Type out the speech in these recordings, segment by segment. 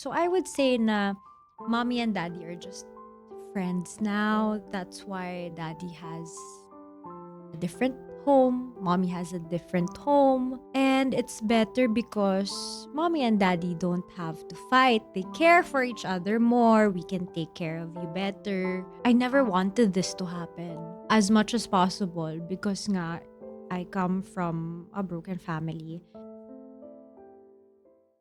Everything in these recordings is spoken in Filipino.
So I would say na mommy and daddy are just friends now. That's why daddy has a different home, mommy has a different home, and it's better because mommy and daddy don't have to fight. They care for each other more. We can take care of you better. I never wanted this to happen as much as possible because nga I come from a broken family.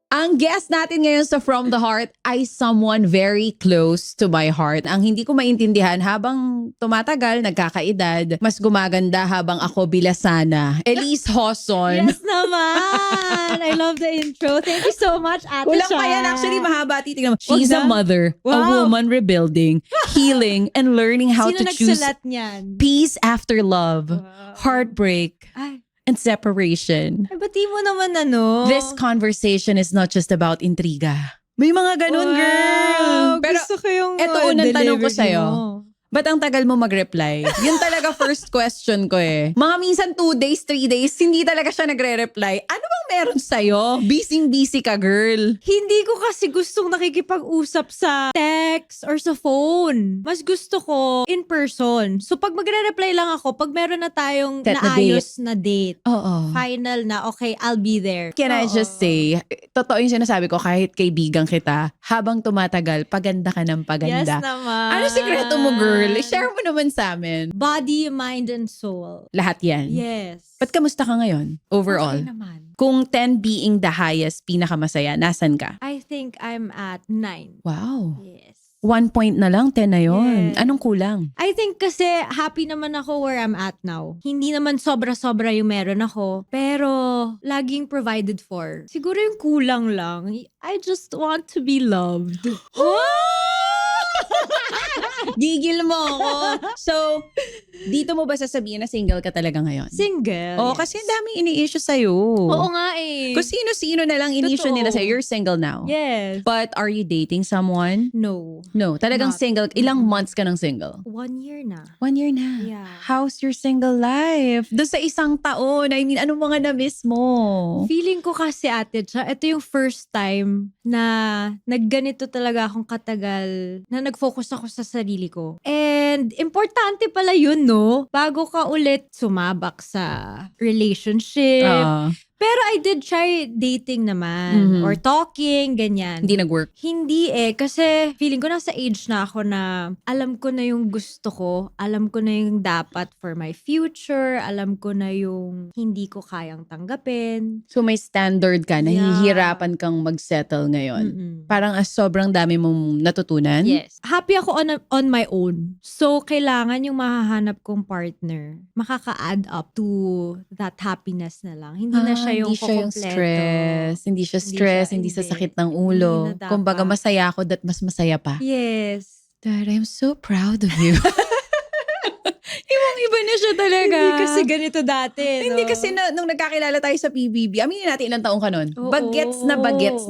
Ang guest natin ngayon sa From the Heart ay someone very close to my heart. Ang hindi ko maintindihan habang tumatagal, nagkakaedad, mas gumaganda habang ako bilasana. Elise Hoson. Yes naman! I love the intro. Thank you so much, Ate Kulang Cha. pa yan. Actually, mahaba. Titignan mo. She's a Wag na. mother, a Wow. woman rebuilding, healing, and learning how Sino to choose nagsalat niyan? peace after love, Wow. heartbreak, Ay, and separation. ay, bati mo naman ano? This conversation is not just about intriga. May mga ganun, Wow, girl. Pero gusto ko yung eto unang tanong ko delivery sa'yo. mo. ba't ang tagal mo mag-reply? Yun talaga first question ko eh. Mga minsan 2 days, 3 days, hindi talaga siya nagre-reply. Ano bang meron sa'yo? Busy ka, girl. Hindi ko kasi gustong nakikipag-usap sa text or sa phone. Mas gusto ko in person. So pag magre-reply lang ako, pag meron na tayong Set na naayos na date, Oo. final na, okay, I'll be there. Can I just say, totoo yung sinasabi ko, kahit kaibigan kita, habang tumatagal, paganda ka ng Yes paganda. naman. Ano sikreto mo, girl? I-share mo naman sa amin. Body, mind, and soul. Lahat yan. Yes. Ba't kamusta ka ngayon? Overall. Okay naman. Kung 10 being the highest, pinakamasaya, nasan ka? I think I'm at 9. Wow. Yes. 1 point na lang, 10 na yun. Yes. Anong kulang? I think kasi happy naman ako where I'm at now. Hindi naman sobra-sobra yung meron ako, pero laging provided for. Siguro yung kulang lang, I just want to be loved. Gigil mo ako. So, dito mo ba sasabihin na single ka talaga ngayon? Single. Oh, yes. kasi ang daming ini-issue sa'yo. Oo nga eh. Kung sino-sino na lang in-issue Totoo. nila sa'yo, you're single now. Yes. But are you dating someone? No. No, talagang Not. single. Ilang months ka ng single? 1 year na. 1 year na. Yeah. How's your single life? Doon sa isang taon, I mean, anong mga na-miss mo? Feeling ko kasi ate, ito yung first time na nagganito talaga akong katagal na nag-focus ako sa sarili ko. And importante pala yun, no? Bago ka ulit sumabak sa relationship. Ah, Pero I did try dating naman. Mhm. Or talking, ganyan. hindi nag-work. Hindi eh. Kasi feeling ko nasa age na ako na alam ko na yung gusto ko. Alam ko na yung dapat for my future. Alam ko na yung hindi ko kayang tanggapin. So may standard ka, Yeah. nahihirapan kang mag-settle ngayon. Mm-mm. Parang sobrang dami mong natutunan. Yes. Happy ako on my own. So, kailangan yung mahahanap kong partner makaka-add up to that happiness na lang. Hindi na siya yung Hindi siya yung kukumpleto. stress. Hindi siya stress. Hindi sa hindi. sakit ng ulo. Hindi na dapat. Kumbaga masaya ako that mas masaya pa. Yes. Dad, I'm so proud of you. Ibang-iba na siya talaga. Hindi kasi ganito dati, no? Hindi kasi nung nagkakilala tayo sa PBB, aminin natin ilang taong ka nun. Oo. Bagets na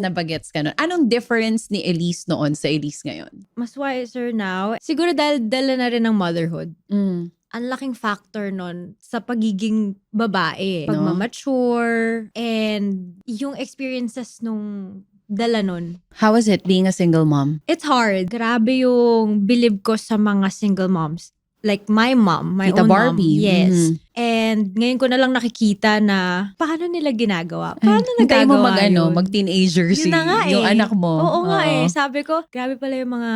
bagets ka nun. Anong difference ni Elise noon sa Elise ngayon? Mas wiser now. Siguro dahil dala na rin ng motherhood. Mm. Ang laking factor nun sa pagiging babae. No? Pagmamature. And yung experiences nung dala nun. How was it being a single mom? It's hard. Grabe yung bilib ko sa mga single moms. Like my mom, my Tita own Barbie. mom. Yes. Mhm. And ngayon ko na lang nakikita na paano nila ginagawa. Paano Hintayin mo nagagawa yun? mag-teenager Yun na nga yung eh. anak mo. Oo nga Oo. eh. Sabi ko, grabe pala yung mga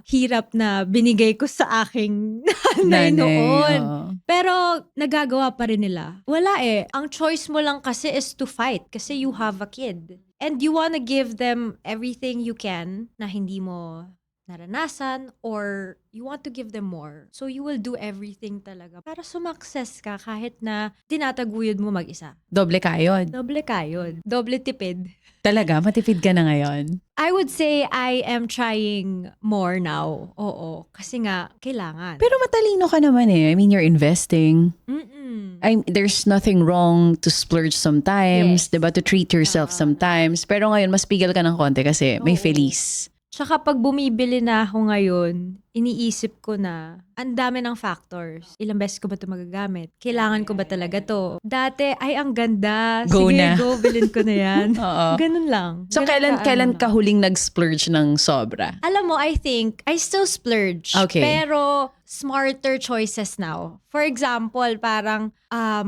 hirap na binigay ko sa aking nanay noon. oo. Pero nagagawa pa rin nila. Wala eh. Ang choice mo lang kasi is to fight kasi you have a kid. And you wanna give them everything you can na hindi mo naranasan or you want to give them more. So you will do everything talaga para sumakses ka kahit na tinataguyod mo mag-isa. Doble kayod. Doble kayod. Doble tipid. Talaga, matipid ka na ngayon. I would say I am trying more now. Oo. Kasi nga, kailangan. Pero matalino ka naman eh. I mean, you're investing. Mm-mm. There's nothing wrong to splurge sometimes, Yes. diba? To treat yourself sometimes. Pero ngayon, mas pigil ka ng konti kasi may Oo. Feliz. Tsaka pag bumibili na ako ngayon, iniisip ko na ang dami ng factors. Ilang beses ko ba ito magagamit? Kailangan ko ba talaga to? Dati, ay ang ganda. Go Sige, na. go, bilhin ko na yan. Oo. Ganun lang. So, Ganun kailan ano ka lang. huling nag-splurge ng sobra? Alam mo, I think, I still splurge. Okay. Pero, smarter choices now. For example, parang,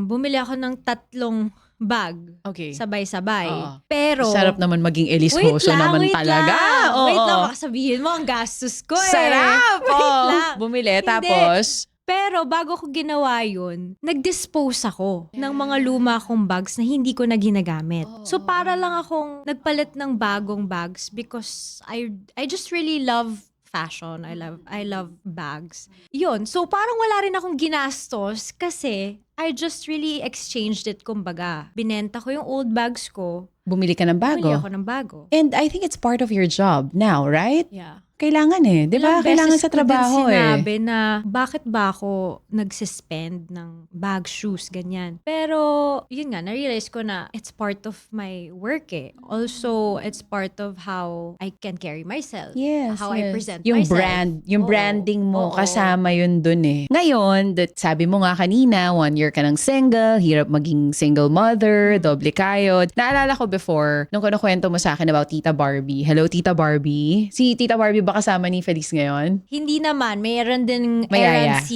bumili ako ng 3 bag. Okay. Sabay-sabay. Oo. Pero, Sarap naman maging Elishoso naman talaga. Oo. Wait lang, baka sabihin mo, ang gastos ko eh. Sarap! Wait Oo. lang. Bumili, Hindi. tapos? Pero bago ko ginawa yun, nag-dispose ako ng mga luma kong bags na hindi ko na ginagamit. So para lang akong nagpalit ng bagong bags because I just really love fashion. I love bags. Yun. So parang wala rin akong ginastos kasi I just really exchanged it, kumbaga. Binenta ko yung old bags ko. Bumili ka ng bago. Bumili ako ng bago. And I think it's part of your job now, right? Yeah. Kailangan eh. Di ba? Ilang Kailangan beses sa ko din trabaho eh. sinabi na bakit ba ako nagsispend ng bag, shoes, ganyan. Pero, yun nga, na-realize ko na it's part of my work eh. Also, it's part of how I can carry myself. Yes, How I present yung myself. yung Oo. branding mo, Oo. kasama yun dun eh. Ngayon, sabi mo nga kanina, 1 year ka ng single, hirap maging single mother, doble kayod. Naalala ko before, nung kinukwento mo sa akin about Tita Barbie. Hello, Tita Barbie. Si Tita Barbie ba kasama ni Feliz ngayon? Hindi naman. Mayroon din May yaya. errand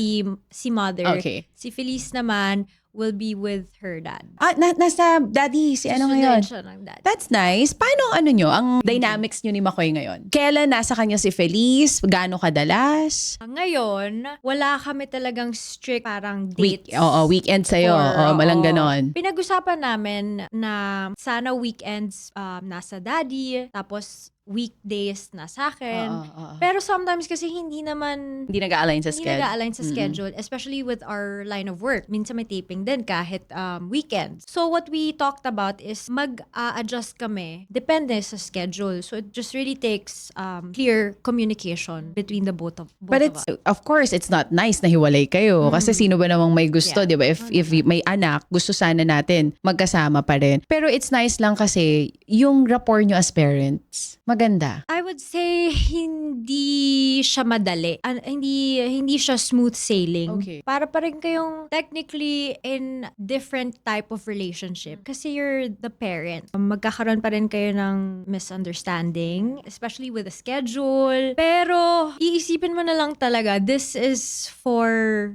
si mother. Okay. Si Feliz naman will be with her dad. Nasa daddy, si ano ngayon? Susunod siya ng dad. That's nice. Paano ano nyo, ang dynamics nyo ni Makoy ngayon? Kailan nasa kanya si Feliz? Gaano kadalas? Ngayon, wala kami talagang strict parang dates. Weekend sa'yo. Or, Malang oo. ganon. Pinag-usapan namin na sana weekends nasa daddy, tapos weekdays na sa akin. Pero sometimes kasi hindi naman Hindi nag-a-align sa hindi schedule. nag-align sa schedule, especially with our line of work. Minsan may taping din kahit weekends. So what we talked about is mag-adjust kami depende sa schedule. So it just really takes clear communication between the both of But us. of course, it's not nice na hiwalay kayo. Kasi sino ba namang may gusto, Yeah. di ba? If may anak, gusto sana natin magkasama pa rin. Pero it's nice lang kasi yung rapport nyo as parents, maganda. I would say hindi siya madali. Hindi siya smooth sailing. Okay. Para pa rin kayong technically in different type of relationship. Kasi you're the parent. Magkakaroon pa rin kayo ng misunderstanding, especially with the schedule. Pero iisipin mo na lang talaga, this is for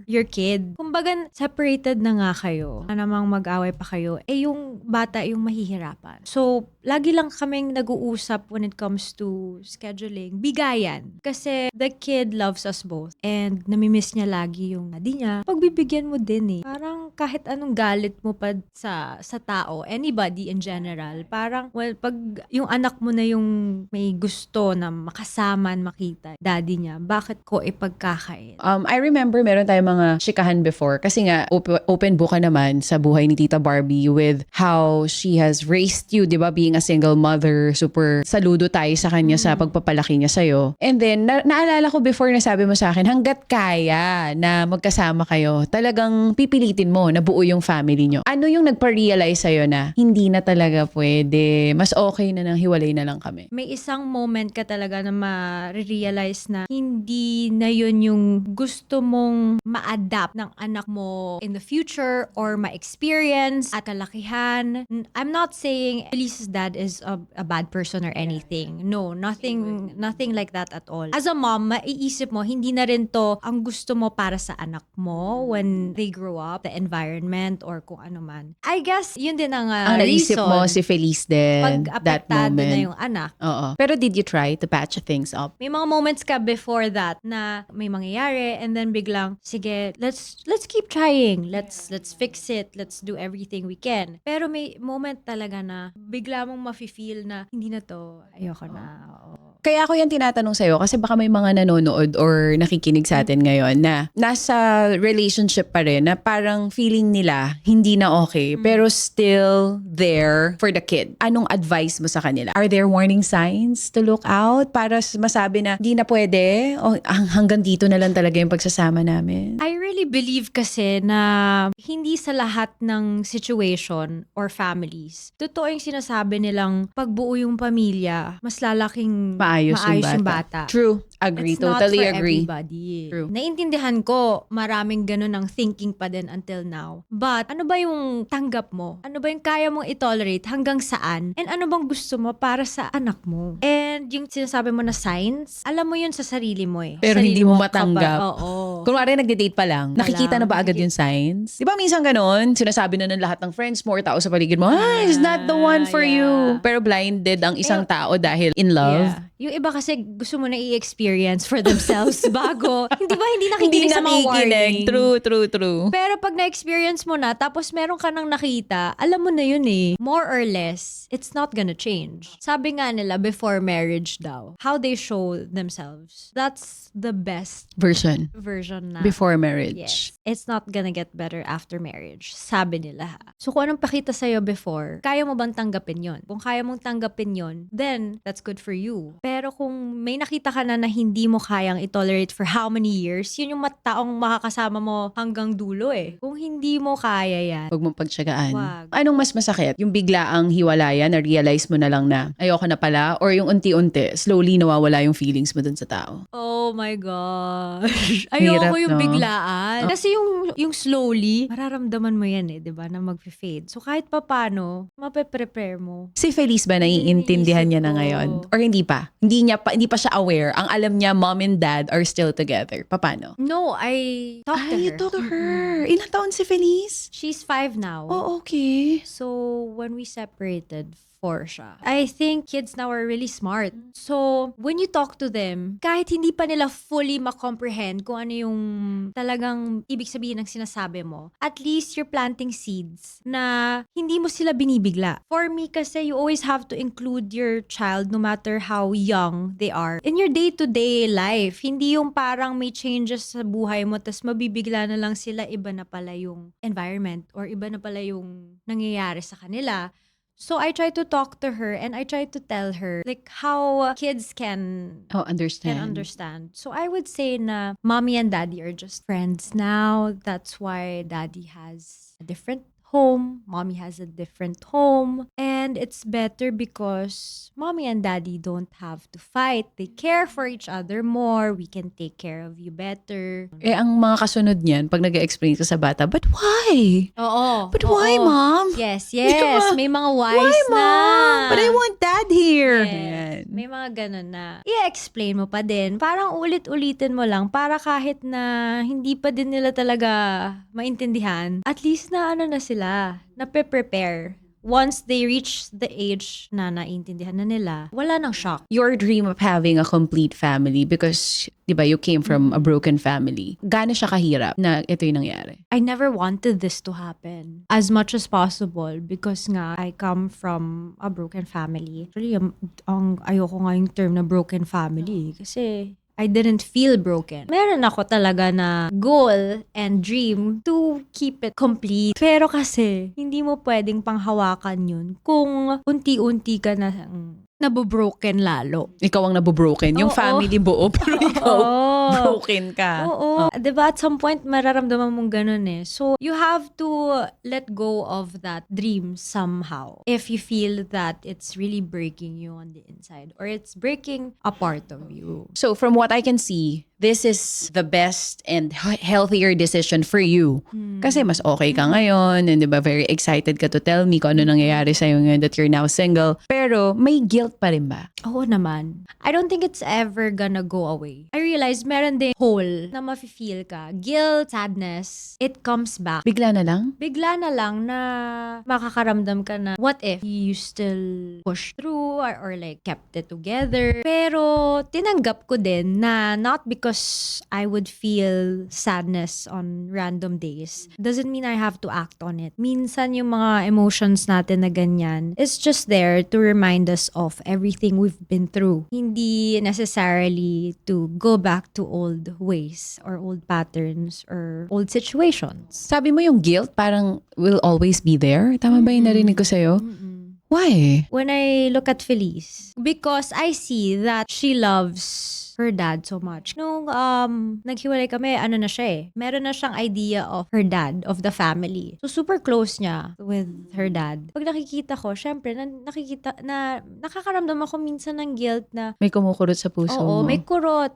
your kid. Kumbaga, separated na nga kayo. Namang mag-away pa kayo. Yung bata yung mahihirapan. So, lagi lang kaming nag-uusap when it comes to scheduling. Bigayan. Kasi the kid loves us both. And namimiss niya lagi yung daddy niya. Pagbibigyan mo din eh. Parang kahit anong galit mo pa sa tao, anybody in general, parang, well, pag yung anak mo na yung may gusto na makasama, makita, daddy niya, bakit ko ipagkakain? I remember meron tayong mga chikahan before kasi nga open book ka naman sa buhay ni Tita Barbie with how she has raised you, di ba, being a single mother. Super saludo tayo sa kanya sa pagpapalaki niya sa'yo. And then, naalala ko before na sabi mo sa akin, hanggat kaya na magkasama kayo, talagang pipilitin mo na buo yung family nyo. Ano yung nagpa-realize sa'yo na hindi na talaga pwede, mas okay na nang hiwalay na lang kami? May isang moment ka talaga na ma-realize na hindi na yun yung gusto mong ma-adapt ng anak mo in the future or ma-experience at kalakihan. I'm not saying Elise's dad is a bad person or anything. No, nothing like that at all. As a mom, maiisip mo, hindi na rin to ang gusto mo para sa anak mo when they grow up, the environment or kung ano man. I guess, yun din ang Naisip reason mo si Feliz din pag that apektado moment. na yung anak. Oo. Pero did you try to patch things up? May mga moments ka before that na may mangyayari and then biglang, sige, let's keep trying. Let's fix it. Let's do everything we can. Pero may moment talaga na bigla mong mafe-feel na hindi na to, ayoko na. Oo. Kaya ako yan tinatanong sa'yo kasi baka may mga nanonood or nakikinig sa atin ngayon na nasa relationship pa rin na parang feeling nila hindi na okay pero still there for the kid. Anong advice mo sa kanila? Are there warning signs to look out para masabi na hindi na pwede o hanggang dito na lang talaga yung pagsasama namin? I really believe kasi na hindi sa lahat ng situation or families, totoo yung sinasabi nilang pagbuo yung pamilya, mas lalaking maayos, Maayos yung bata. True. Agree. It's not Totally for agree. everybody. True. Naintindihan ko, maraming ganun ang thinking pa din until now. But, ano ba yung tanggap mo? Ano ba yung kaya mong i-tolerate? Hanggang saan? And ano bang gusto mo para sa anak mo? And yung sinasabi mo na signs, alam mo yun sa sarili mo eh. Pero Sarili hindi mo kapag- matanggap. Oo. Kunwari, nagde-date pa lang. Nakikita na ba agad yung signs? Di ba minsan ganun? Sinasabi na ng lahat ng friends mo or tao sa paligid mo, he's not the one for you. Pero blinded ang isang tao dahil in love. Yeah. Yung iba kasi gusto mo na i-experience for themselves bago. Hindi ba hindi Hindi nakikinig sa mga warning? nakikinig. True. Pero pag na-experience mo na, tapos meron ka nang nakita, alam mo na yun eh. More or less, it's not gonna change. Sabi nga nila, before marriage daw, how they show themselves, that's the best Version. version na. Before marriage. Yes. It's not gonna get better after marriage. Sabi nila ha. So kung anong pakita sa'yo before, kaya mo bang tanggapin yon? Kung kaya mong tanggapin yon, then that's good for you. Pero kung may nakita ka na hindi mo kayang i-tolerate for how many years, yun yung taong makakasama mo hanggang dulo eh. Kung hindi mo kaya yan, Huwag mong pagtsagaan. Wag. Anong mas masakit? Yung biglaang hiwalayan, na-realize mo na lang na ayoko na pala? Or yung unti-unti, slowly nawawala yung feelings mo dun sa tao? oh my gosh. Hirap, Ayoko yung no? biglaan. Kasi yung slowly, mararamdaman mo yan eh, di ba, na mag-fade. So kahit papano, mape-prepare mo. Si Feliz ba naiintindihan niya na Iniisip ko. ngayon? Or hindi pa? Hindi pa siya aware. Ang alam niya, mom and dad are still together. Paano? No, I talked to her. You talk to her. Ilang taon si Feliz? She's 5 now. Oh, okay. So, when we separated, 4 siya. I think kids now are really smart. So, when you talk to them, kahit hindi pa nila fully ma-comprehend kung ano yung talagang ibig sabihin ng sinasabi mo, at least you're planting seeds na hindi mo sila binibigla. For me kasi, you always have to include your child no matter how young they are in your day-to-day life. Hindi yung parang may changes sa buhay mo tas mabibigla na lang sila, iba na pala yung environment or iba na pala yung nangyayari sa kanila. So I try to talk to her and I try to tell her like how kids can understand. So I would say na mommy and daddy are just friends now. That's why daddy has a different home, mommy has a different home, and it's better because mommy and daddy don't have to fight. They care for each other more. We can take care of you better. Ang mga kasunod niyan, pag nag-explain ka sa bata, but why? Oo. But why, mom? Yes. Diba? May mga wise Why, na. mom? But I want dad here. Yes. May mga ganun na i-explain mo pa din. Parang ulit-ulitin mo lang para kahit na hindi pa din nila talaga maintindihan, at least na na sila, na prepare. Once they reach the age na naintindihan na nila, wala nang shock. Your dream of having a complete family because, di ba, you came from a broken family. Gaano siya kahirap na ito yung nangyari? I never wanted this to happen as much as possible because nga I come from a broken family. Actually, ang ayoko nga yung term na broken family kasi I didn't feel broken. Meron ako talaga na goal and dream to keep it complete. Pero kasi, hindi mo pwedeng panghawakan yun kung unti-unti ka na nabobroken lalo. Ikaw ang nabobroken. Yung Oo. family buo, pero ikaw broken ka. Oo. Diba at some point mararamdaman mong ganun eh. So you have to let go of that dream somehow. If you feel that it's really breaking you on the inside or it's breaking a part of you. So from what I can see, this is the best and healthier decision for you. Kasi mas okay ka ngayon and diba very excited ka to tell me kung ano nangyayari sa'yo ngayon that you're now single. Pero may guilt pa rin ba? Oo naman. I don't think it's ever gonna go away. I realize meron din hole na mafe-feel ka. Guilt, sadness, it comes back. Bigla na lang? Bigla na lang na makakaramdam ka na what if you still push through or like kept it together. Pero tinanggap ko din na not because I would feel sadness on random days doesn't mean I have to act on it. Minsan yung mga emotions natin na ganyan is just there to remind us of everything we've been through. Hindi necessarily to go back to old ways or old patterns or old situations. Sabi mo yung guilt parang will always be there? Tama ba yung narinig ko sa'yo? Why? When I look at Feliz, because I see that she loves her dad so much. Nung naghiwalay kami, ano na siya eh. Meron na siyang idea of her dad, of the family. So super close niya with her dad. Pag nakikita ko, syempre, nakakaramdam ako minsan ng guilt na, May kumukurot sa puso oo, mo. may kurot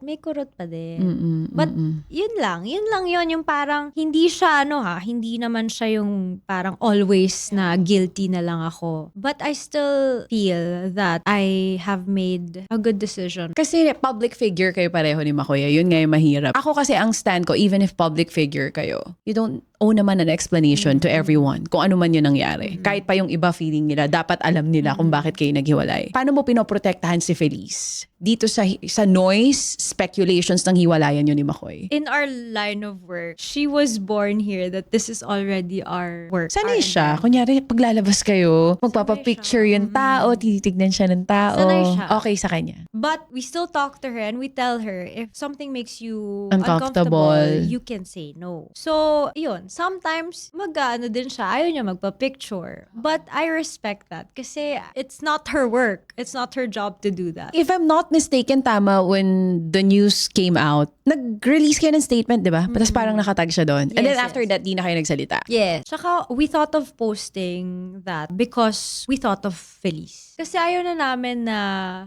pa din. But Mm-mm. yun lang yun yung parang hindi siya hindi naman siya yung parang always na guilty na lang ako. But I still feel that I have made a good decision. Kasi public figure kayo pareho ni Makoya. Yun nga yung mahirap. Ako kasi ang stand ko, even if public figure kayo, you don't owe naman an explanation to everyone kung ano man yun nangyari. Kahit pa yung iba feeling nila, dapat alam nila kung bakit kayo naghiwalay. Paano mo pinoprotektahan si Feliz? Dito sa noise, speculations ng hiwalayan yun ni Makoy. In our line of work, she was born here that this is already our work. Sanay our siya. environment. Kunyari, paglalabas kayo, magpapapicture yung tao, titignan siya ng tao. Sanay siya. Okay sa kanya. But we still talk to her and we tell her if something makes you Uncomfortable. uncomfortable, you can say no. So, yun. Sometimes, mag-ano din siya. Ayaw niya magpa-picture. But I respect that kasi it's not her work. It's not her job to do that. If I'm not mistaken, tama, when the news came out, nag-release kayo ng statement, di ba? Tapos parang nakatag siya doon. And then Yes, after yes. that, di na kayo nagsalita. Yes. Tsaka, we thought of posting that because we thought of Feliz. Kasi ayaw na namin na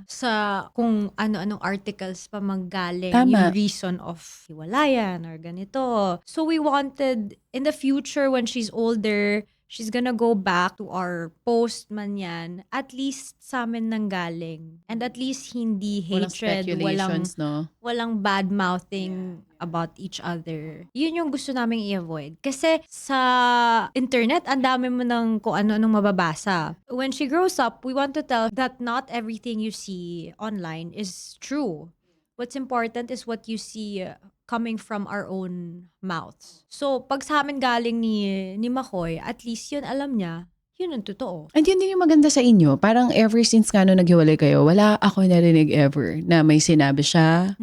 sa kung ano-anong articles pa manggaling Tama. yung reason of hiwalayan or ganito. So we wanted, in the future when she's older, she's gonna go back to our post man yan, at least sa amin nanggaling. And at least hindi Walang hatred, speculations, no? walang bad-mouthing about each other. Yun yung gusto naming i-avoid. Kasi sa internet, ang dami mo ng kung ano-anong mababasa. When she grows up, we want to tell that not everything you see online is true. What's important is what you see coming from our own mouths. So, pag sa amin galing ni Makoy, at least yun alam niya, yun ang totoo. And yun din yung maganda sa inyo. Parang ever since nga nung naghiwalay kayo, wala ako narinig ever na may sinabi siya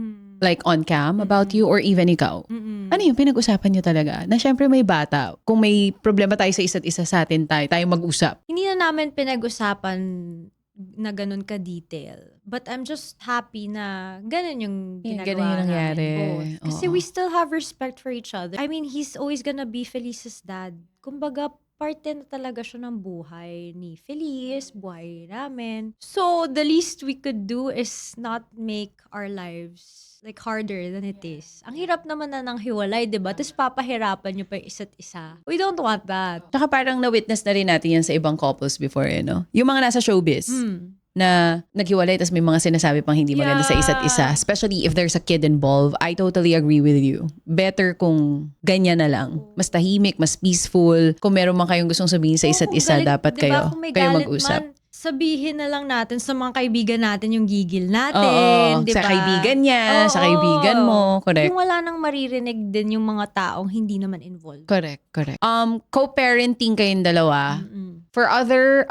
like on cam about you or even ikaw. Ano yung pinag-usapan niyo talaga? Na syempre may bata. Kung may problema tayo sa isa't isa sa atin, tayo mag-usap. Hindi na namin pinag-usapan na ganun ka-detail. But I'm just happy na ganun yung ginagawa Ganun yung nangyari. namin both. Kasi Oo. we still have respect for each other. I mean, he's always gonna be Feliz's dad. Kumbaga, parte na talaga siya ng buhay ni Feliz, buhay namin. So, the least we could do is not make our lives like harder than it is. Ang hirap naman na ng hiwalay, di ba? Tapos papahirapan nyo pa yung isa't isa. We don't want that. Tsaka parang na-witness na rin natin yan sa ibang couples before, no? Yung mga nasa showbiz. Na naghiwalay tas may mga sinasabi pang hindi maganda sa isa't isa. Especially if there's a kid involved. I totally agree with you. Better kung ganyan na lang. Mas tahimik, mas peaceful. Kung meron man kayong gustong sabihin sa isa't Kung isa, galit- dapat diba, kayo kung may kayo galit mag-usap. man, sabihin na lang natin sa mga kaibigan natin yung gigil Oo, natin, di ba? sa kaibigan niya, sa kaibigan mo. Correct. Yung wala nang maririnig din yung mga taong hindi naman involved. Correct. Co-parenting kayong dalawa. For other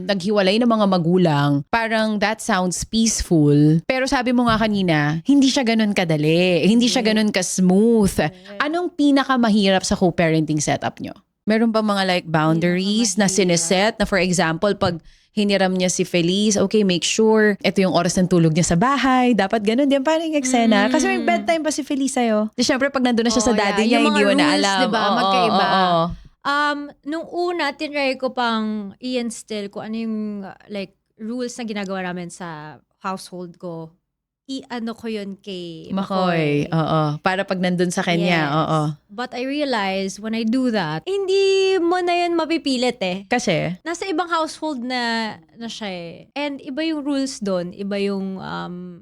naghiwalay na mga magulang, parang that sounds peaceful. Pero sabi mo nga kanina, hindi siya ganun kadali. Hindi siya ganun ka-smooth. Anong pinakamahirap sa co-parenting setup nyo? Meron ba mga like boundaries na sineset na for example, pag hiniram niya si Feliz, okay, make sure ito yung oras ng tulog niya sa bahay. Dapat ganun din. Parang yung eksena. Kasi may bedtime pa si Feliz sa'yo. Di syempre, pag nandun na siya sa daddy niya, Yung hindi mga mo na rules, alam. diba? Oo, Magkaiba. oo. Nung una, tinry ko pang i-instill kung ano yung like rules na ginagawa namin sa household ko. I-ano ko yun kay Makoy. Oo. Para pag nandun sa kanya. Yes. Oo. But I realized when I do that, hindi mo na yun mapipilit eh. Kasi, Nasa ibang household na siya eh. And iba yung rules doon, iba yung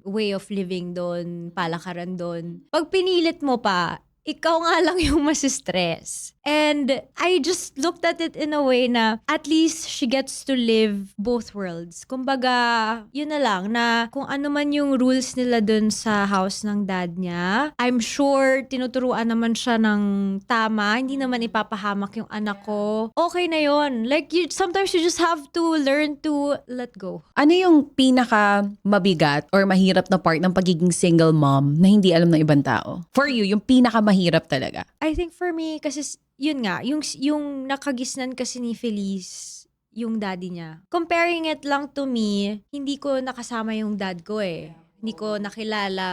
way of living doon, palakaran doon. Pag pinilit mo pa, ikaw nga lang yung masistress. And I just looked at it in a way na at least she gets to live both worlds. Kumbaga, yun na lang na kung ano man yung rules nila dun sa house ng dad niya, I'm sure tinuturuan naman siya ng tama. Hindi naman ipapahamak yung anak ko. Okay na yun. Like, sometimes you just have to learn to let go. ano yung pinaka mabigat or mahirap na part ng pagiging single mom na hindi alam ng ibang tao? For you, yung pinaka mahirap talaga. I think for me, kasi yun nga, yung nakagisnan kasi ni Feliz, yung daddy niya. Comparing it lang to me, hindi ko nakasama yung dad ko eh. hindi ko nakilala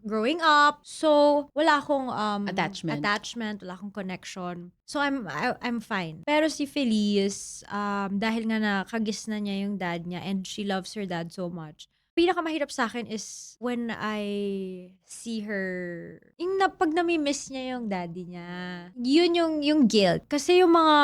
growing up. So, wala akong Attachment. wala akong connection. So, I'm fine. Pero si Feliz, dahil nga nakagis na niya yung dad niya and she loves her dad so much, pinakamahirap sa akin is when I see her, yung pag nami-miss niya yung daddy niya. Yun yung guilt. Kasi yung mga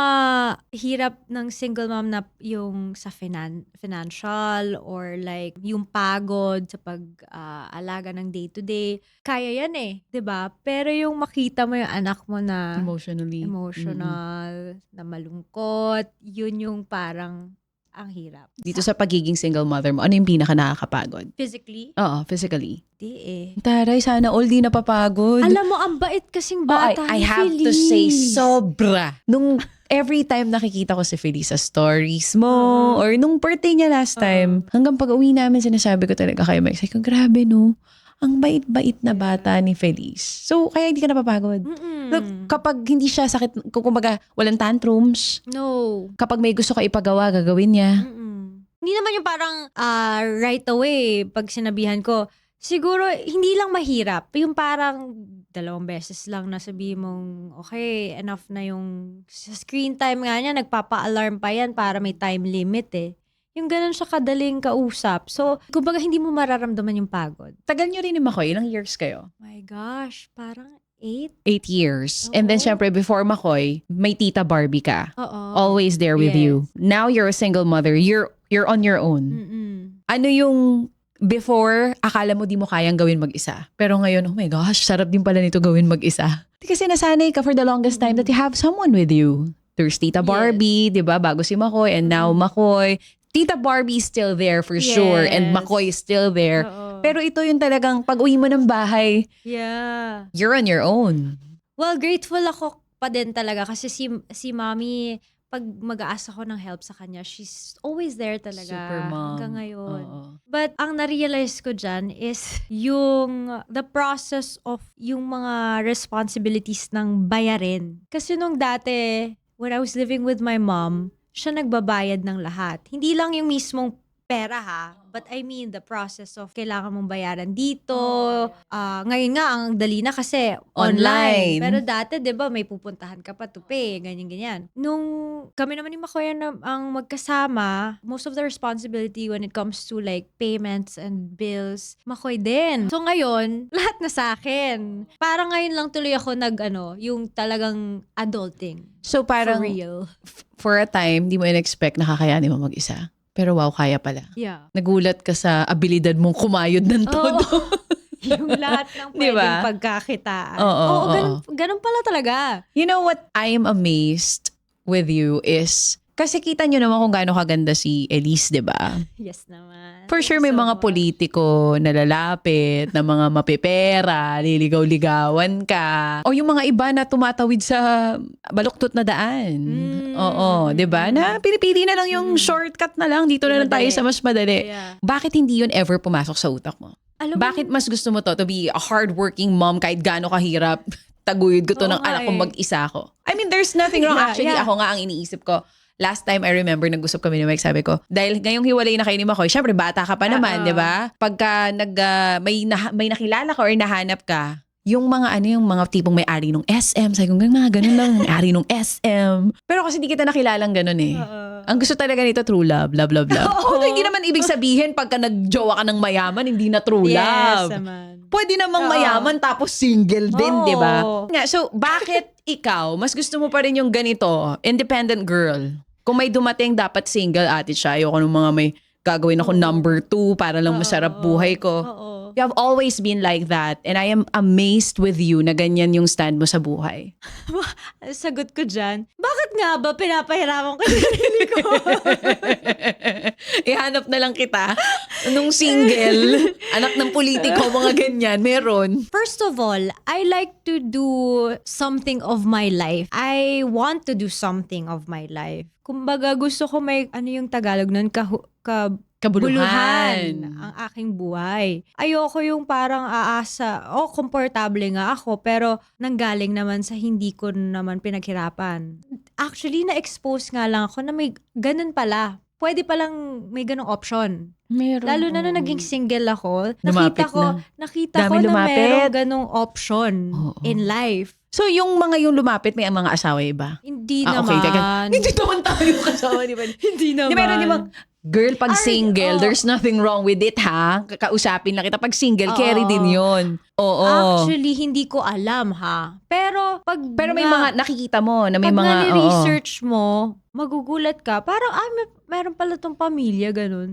hirap ng single mom na yung sa financial or like yung pagod sa pag-alaga ng day-to-day, kaya yan eh. 'Di ba? Pero yung makita mo yung anak mo na emotional, na malungkot, yun yung parang ang hirap. Dito sa pagiging single mother mo, ano yung pinaka nakakapagod? Physically? Oo, physically. Di eh. Taray, sana all di napapagod. Alam mo, ang bait kasing bata I ni have to Feliz. say, sobra. Nung every time nakikita ko si Feliz sa stories mo, or nung birthday niya last time, hanggang pag uwi namin, sinasabi ko talaga kay Mike, sabi ko, grabe no, ang bait-bait na bata ni Feliz. So, kaya hindi ka napapagod. Look, kapag hindi siya sakit, kumbaga, walang tantrums. No. Kapag may gusto ka ipagawa, gagawin niya. Hindi naman yung parang right away, pag sinabihan ko, siguro, hindi lang mahirap. Yung parang 2 beses lang na sabihin mong, okay, enough na yung sa screen time nga niya, nagpapa-alarm pa yan para may time limit eh. Yung ganun siya kadaling kausap. So, kumbaga hindi mo mararamdaman yung pagod. Tagal niyo rin ni Makoy. Ilang years kayo? My gosh, parang 8? 8 years. And then, Oo. syempre, before Makoy, may Tita Barbie ka. Oo. Always there with Yes. you. Now, you're a single mother. You're on your own. Ano yung before, akala mo di mo kayang gawin mag-isa. Pero ngayon, oh my gosh, sarap din pala nito gawin mag-isa. Kasi nasanay ka for the longest time that you have someone with you. There's Tita Barbie, di ba? Bago si Makoy, and now Makoy. Tita Barbie is still there for sure, and Yes. Makoy is still there. Oo. Pero ito yung talagang pag uwi mo ng bahay, Yeah. you're on your own. Well, grateful ako pa din talaga kasi si Mommy, pag mag-aasa ko ng help sa kanya, she's always there talaga. Super mom. Hanggang ngayon. Oo. But ang na-realize ko dyan is the process of yung mga responsibilities ng bayarin. Kasi nung dati, when I was living with my mom, siya nagbabayad ng lahat. Hindi lang yung mismong pera ha, but I mean the process of kailangan mong bayaran dito. Ngayon nga, ang dali na kasi Online. online. Pero dati, di ba, may pupuntahan ka pa to pay, ganyan-ganyan. Nung kami naman ni Makoy ang magkasama, most of the responsibility when it comes to like payments and bills, Makoy din. So ngayon, lahat na sa akin. Parang ngayon lang tuloy ako yung talagang adulting. So parang, For real. for a time, di mo in-expect na kakayanin mo mag-isa. Pero wow, kaya pala. Yeah. Nagulat ka sa abilidad mong kumayod ng todo. Yung lahat ng Di ba? pwedeng pagkakitaan. Oo, Ganun pala talaga. You know what I am amazed with you is, kasi kita nyo naman kung gaano kaganda si Elise, di ba? Yes naman. For sure may So mga much. politiko na lalapit, na mga mapipera, liligaw-ligawan ka. O yung mga iba na tumatawid sa baluktot na daan. Oo, 'di ba? Na pinipili na lang yung shortcut na lang, dito na lang tayo Madali. sa mas madali. Yeah. Bakit hindi yun ever pumasok sa utak mo? Alam mo, Bakit mas gusto mo to be a hardworking mom kahit gaano kahirap? Taguyod ko to Oo ng nga anak kong eh. mag-isa ko. I mean, there's nothing wrong. Yeah, Actually, yeah. ako nga ang iniisip ko. Last time I remember, nag-usap kami ni Mike, sabi ko, dahil ngayong hiwalay na kayo ni Makoy, syempre bata ka pa naman, Oo. di ba? Pagka may nakilala ka or nahanap ka, yung mga tipong may-ari nung SM, sabi ko, mga ganun lang, may-ari nung SM. Pero kasi di kita nakilalang ganun eh. Ang gusto talaga nito, true love, love, love, love. Oo. Although hindi naman ibig sabihin, pagka nagjowa ka ng mayaman, hindi na true love. Yes naman. Pwede namang Oo. mayaman tapos single din, Oo. di ba? Nga, so, bakit ikaw, mas gusto mo pa rin yung ganito, independent girl? Kung may dumating, dapat single ate siya. Ayoko nung mga may gagawin ako number 2 para lang masarap buhay ko. Oo. You have always been like that. And I am amazed with you na ganyan yung stand mo sa buhay. Sagot ko dyan, bakit nga ba pinapahirapan ko yung sarili ko? Ihanap na lang kita nung single, anak ng politiko, mga ganyan, meron. First of all, I like to do something of my life. I want to do something of my life. Kumbaga, gusto ko may, yung Tagalog nun, kabuluhan ang aking buhay. Ayoko yung parang aasa, komportable nga ako, pero nanggaling naman sa hindi ko naman pinaghirapan. Actually, na-expose nga lang ako na may ganun pala. pwede palang may ganong option. Meron. Lalo na nung naging single ako, Lumapit nakita ko Dami na lumapit. merong ganong option Oo. in life. So, yung lumapit, may mga asawa iba? Hindi Okay, naman. teka. Hindi naman tayo kasama, di ba? Hindi naman. Di meron, di ba? Girl, pag Ay, single, oo. there's nothing wrong with it, ha? Kausapin lang kita. Pag single, Oo. carry din yun. Oo. Actually, hindi ko alam ha. Pero Pero may mga, nakikita mo na may pag mga, nare-research mo, magugulat ka. Parang, meron pala tong pamilya, ganun.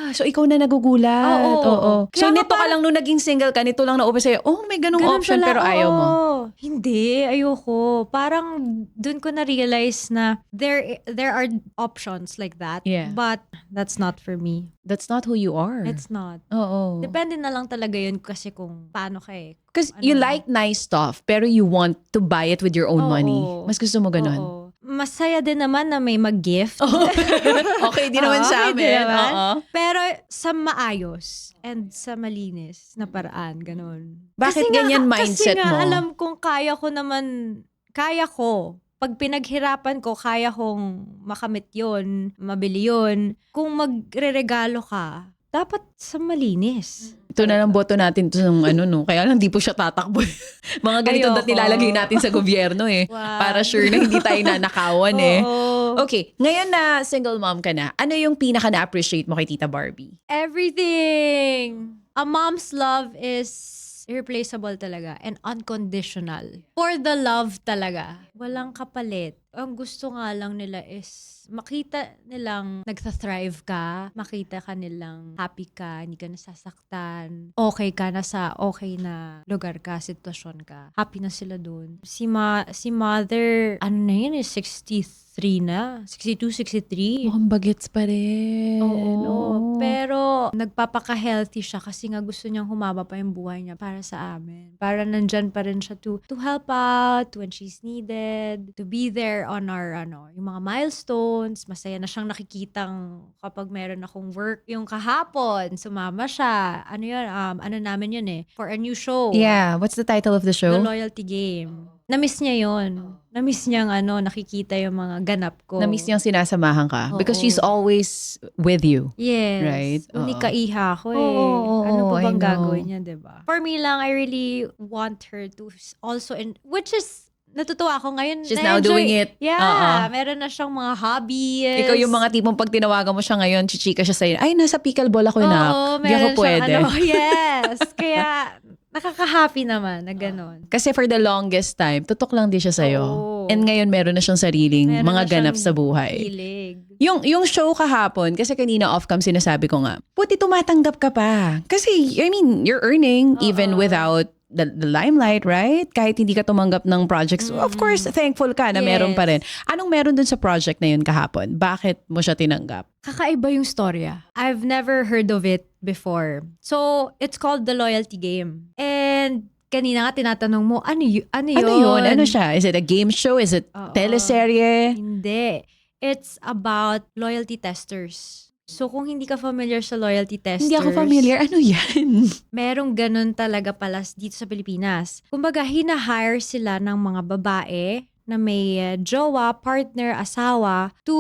So ikaw na nagugulat. Oo. So Kaya nito ka parang- lang nung naging single ka, nito lang na-open sa'yo, may ganung Ganun option pala, pero ayaw mo. oo. Hindi, ayoko. Parang dun ko na-realize na there are options like that. Yeah. But that's not for me. That's not who you are. It's not. Oo. Depende na lang talaga yun kasi kung paano ka eh. Because Ano you ba? like nice stuff, pero you want to buy it with your own Oo. money. Mas gusto mo ganun? Oo. Masaya din naman na may mag-gift. Okay, di naman Oo, sa hindi amin. naman. Oo. Pero sa maayos and sa malinis na paraan, ganun. Bakit ganyan mindset kasi nga, mo? alam kong kaya ko. Pag pinaghirapan ko, kaya kong makamit yun, mabili yun. Kung magre-regalo ka, dapat sa malinis. Ito na lang boto natin to ng Kaya lang di po siya tatakbo. Mga ganito Ayoko. dat nilalagay natin sa gobyerno eh. Wow. Para sure na hindi tayo nanakawan eh. Oo. Okay, ngayon na single mom ka na, ano yung pinaka na-appreciate mo kay Tita Barbie? Everything. A mom's love is irreplaceable talaga and unconditional. For the love talaga. Walang kapalit. Ang gusto nga lang nila is makita nilang nagsa-thrive ka, makita ka nilang happy ka, hindi ka nasasaktan, okay ka, nasa okay na lugar ka, sitwasyon ka. Happy na sila dun. Si mother, ano na yun, 63 na. 62, 63. Mukhang bagets pa rin. Oo. Pero nagpapaka-healthy siya kasi nga gusto niyang humaba pa yung buhay niya para sa amin. Para nandyan pa rin siya to help out when she's needed, to be there on our yung mga milestones. Masaya na siyang nakikitang kapag meron akong work. Yung kahapon, sumama siya. Ano yun? Ano namin yun eh. For a new show. Yeah, what's the title of the show? The Loyalty Game. Na-miss niya yun. Na-miss niyang nakikita yung mga ganap ko. Na-miss niyang sinasamahan ka? Oo. Because she's always with you. Yes. Right? Unika iha ko eh. Oo, ano pa I bang know. gagawin niya, diba? For me lang, I really want her to also, which is, natutuwa ako ngayon. She's now na-enjoy. doing it. Yeah. Oo. Meron na siyang mga hobbies. Ikaw yung mga tipong pag tinawagan mo siya ngayon, chichika siya sa'yo, ay, nasa pickleball ako na. Oo, Di ako meron pwede. siyang yes. Kaya, nakaka-happy naman na ganun. Kasi for the longest time, tutok lang din siya sa'yo. Oo. And ngayon, meron na siyang sariling Meron mga na siyang ganap sa buhay. Hilig. Yung show kahapon, kasi kanina off-cam sinasabi ko nga, puti tumatanggap ka pa. Kasi, I mean, you're earning even without the limelight, right? Kahit hindi ka tumanggap ng projects. Of course, thankful ka na meron pa rin. Anong meron dun sa project na yun kahapon? Bakit mo siya tinanggap? Kakaiba yung storya. I've never heard of it before. So, it's called The Loyalty Game. And kanina nga tinatanong mo, ano yun? Ano yun? Ano siya? Is it a game show? Is it Oo. teleserye? Hindi. It's about loyalty testers. So, kung hindi ka familiar sa loyalty testers, Hindi ako familiar. Ano yan? merong ganun talaga pala dito sa Pilipinas. Kumbaga, hina-hire sila ng mga babae na may jowa, partner, asawa to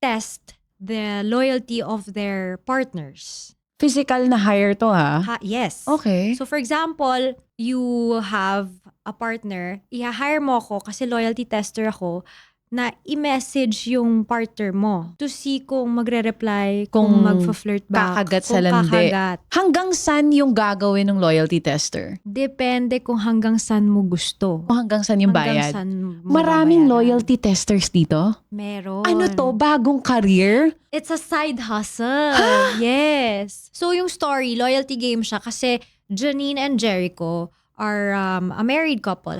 test the loyalty of their partners. Physical na hire to ha? Yes. Okay. So, for example, you have a partner, i-hire mo ako kasi loyalty tester ako, na i-message yung partner mo to see kung magre-reply, kung Kung magfa-flirt back, kakagat sa kung landi. kakagat. Hanggang saan yung gagawin ng loyalty tester? Depende kung hanggang saan mo gusto. O hanggang saan yung Hanggang bayad? saan mo Maraming babayaran. loyalty testers dito? Meron. Ano to? Bagong career? It's a side hustle. Yes. So yung story, loyalty game siya kasi Janine and Jericho are a married couple.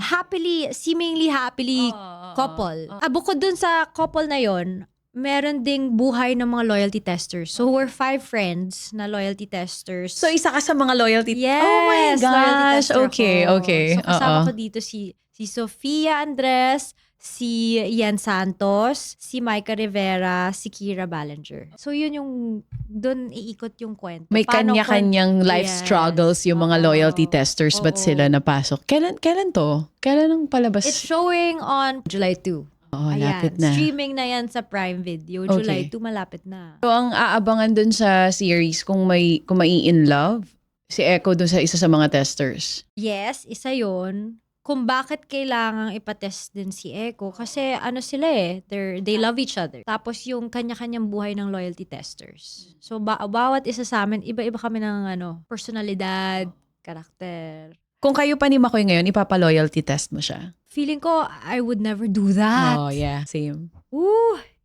Seemingly happily couple. Bukod dun sa couple na yon, meron ding buhay ng mga loyalty testers. So we're 5 friends na loyalty testers. So isa ka sa mga loyalty? Yes. Oh my loyalty gosh. tester Okay, ako. okay. So kasama Oo. ko dito si Sofia Andres, si Ian Santos, si Micah Rivera, si Kira Ballinger. So yun yung, doon iikot yung kwento. May Paano kanya-kanyang life Yes. struggles yung mga Oo. loyalty testers. Ba't Oo. sila napasok? Kailan to? Kailan ang palabas? It's showing on July 2. Oo, Ayan, lapit na. streaming na yan sa Prime Video. Okay. July 2, malapit na. So, ang aabangan dun sa series kung may in love, si Echo dun sa isa sa mga testers. Yes, isa yon. Kung bakit kailangang ipatest din si Echo. Kasi ano sila they love each other. Tapos yung kanya-kanyang buhay ng loyalty testers. So bawat isa sa amin, iba-iba kami ng personalidad, karakter. Kung kayo pa ni Makoy ngayon, ipapa-loyalty test mo siya. Feeling ko, I would never do that. Oh, yeah. Same.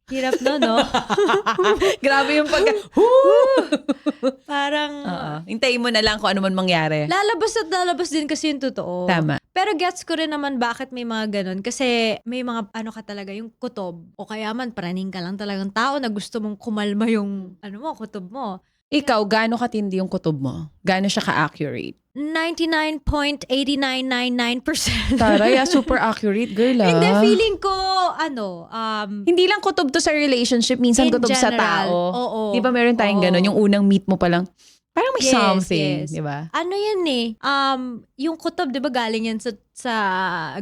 Hirap na, no? Grabe yung Parang, hintayin mo na lang kung ano man mangyari. lalabas at lalabas din kasi yung totoo. Tama. Pero gets ko rin naman bakit may mga ganun. Kasi may mga ka talaga, yung kutob. O kaya man, praning ka lang talagang tao na gusto mong kumalma yung kutob mo. Ikaw, gaano katindi yung kutob mo? Gaano siya ka-accurate? 99.8999%. Taray, super accurate, girl. Hindi, feeling ko, hindi lang kutob to sa relationship, minsan In kutob sa general, tao. oo. Di ba meron tayong Oo. ganun, yung unang meet mo pa lang, parang may Yes, something, yes. di ba? Ano yan yung kutob, di ba galing yan sa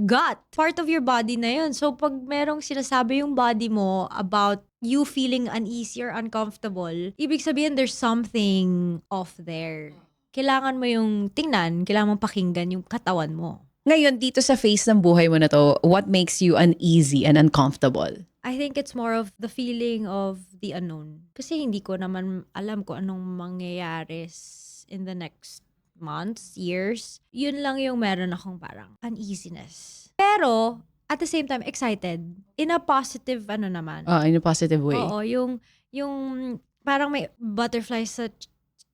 gut. Part of your body na yun. So, pag merong sinasabi yung body mo about you feeling uneasy or uncomfortable, ibig sabihin there's something off there. Kailangan mo yung tingnan, kailangan mong pakinggan yung katawan mo. Ngayon, dito sa phase ng buhay mo na to, what makes you uneasy and uncomfortable? I think it's more of the feeling of the unknown. Kasi hindi ko naman alam kung anong mangyayari in the next months, years. Yun lang yung meron akong parang uneasiness. Pero, at the same time, excited. In a positive naman. In a positive way. Oo, yung parang may butterflies sa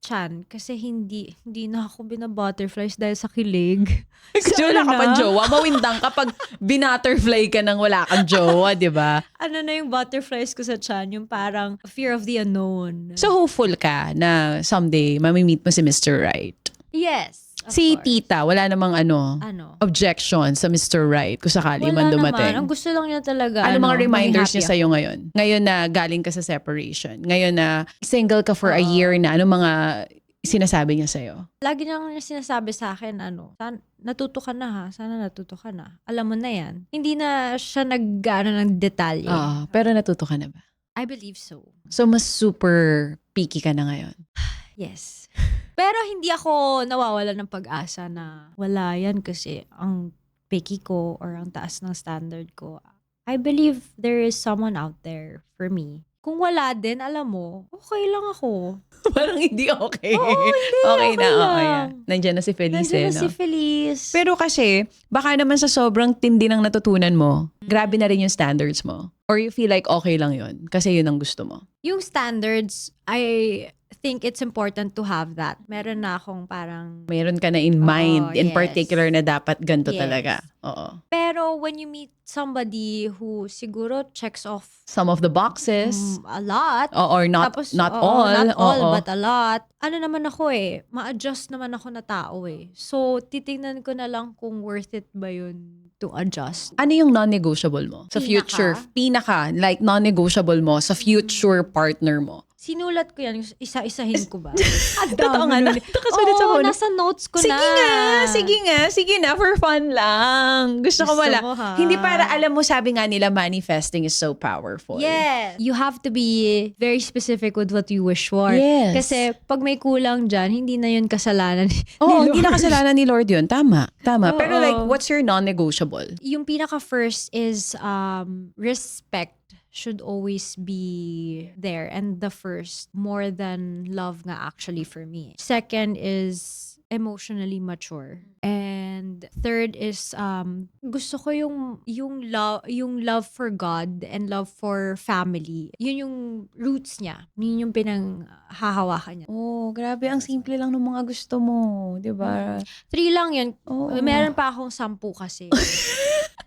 chan kasi hindi na ako bina-butterflies dahil sa kilig. Kasi wala ka pang jowa, mawindang kapag binutterfly ka nang wala kang jowa, di ba? Ano na yung butterflies ko sa chan? Yung parang fear of the unknown. So hopeful ka na someday mamimit mo si Mr. Right? Yes. of Si course. tita, wala namang objection sa Mr. Right kung sakali man Wala dumating. naman. Ang gusto lang niya talaga. Ano mga reminders maging niya happy sa'yo ngayon? Ngayon na galing ka sa separation. Ngayon na single ka for a year na. Ano mga sinasabi niya sa'yo? Lagi niya sinasabi sa akin, natuto ka na ha. Sana natuto ka na. Alam mo na yan. Hindi na siya ng detalye. Pero natuto ka na ba? I believe so. So mas super picky ka na ngayon? Yes. Pero hindi ako nawawala ng pag-asa na wala yan kasi ang picky ko or ang taas ng standard ko. I believe there is someone out there for me. Kung wala din, alam mo, okay lang ako. Parang hindi okay. Oo, hindi. Okay na, lang. okay na. Nandiyan na si Felice, Nandiyan na no? si Felice. Pero kasi, baka naman sa sobrang tindi ng natutunan mo, grabe na rin yung standards mo. Or you feel like okay lang yun kasi yun ang gusto mo. Yung standards, I think it's important to have that. Meron na akong parang... Mayroon ka na in mind, in yes. particular na dapat ganito Yes. talaga. Oo. Pero when you meet somebody who siguro checks off Some of the boxes, a lot, or not tapos, not oo, all. not all, Oo. but a lot. Ano naman ako ma-adjust naman ako na tao So, titingnan ko na lang kung worth it ba yun to adjust. Ano yung non-negotiable mo sa future? Pinaka? Like non-negotiable mo sa future partner mo. Sinulat ko yan, isa-isahin ko ba? Totoo nga, nakasulit sa phone. Nasa notes ko Sige na. Sige na, for fun lang. Gusto ko Gusto mo, ha? Hindi para alam mo, sabi nga nila, manifesting is so powerful. Yes. You have to be very specific with what you wish for. Yes. Kasi pag may kulang dyan, hindi na yun kasalanan Oo, ni hindi na Lord. kasalanan ni Lord yun. Tama. Oo. Pero like, what's your non-negotiable? Yung pinaka-first is respect should always be there. And the first, more than love nga actually for me. Second is emotionally mature. And third is gusto ko yung love for God and love for family. Yun yung roots niya. Yun yung pinanghahawakan niya. Oh, grabe. Ang simple lang ng mga gusto mo. Diba? 3 lang yun. Oo. Meron pa akong 10 kasi.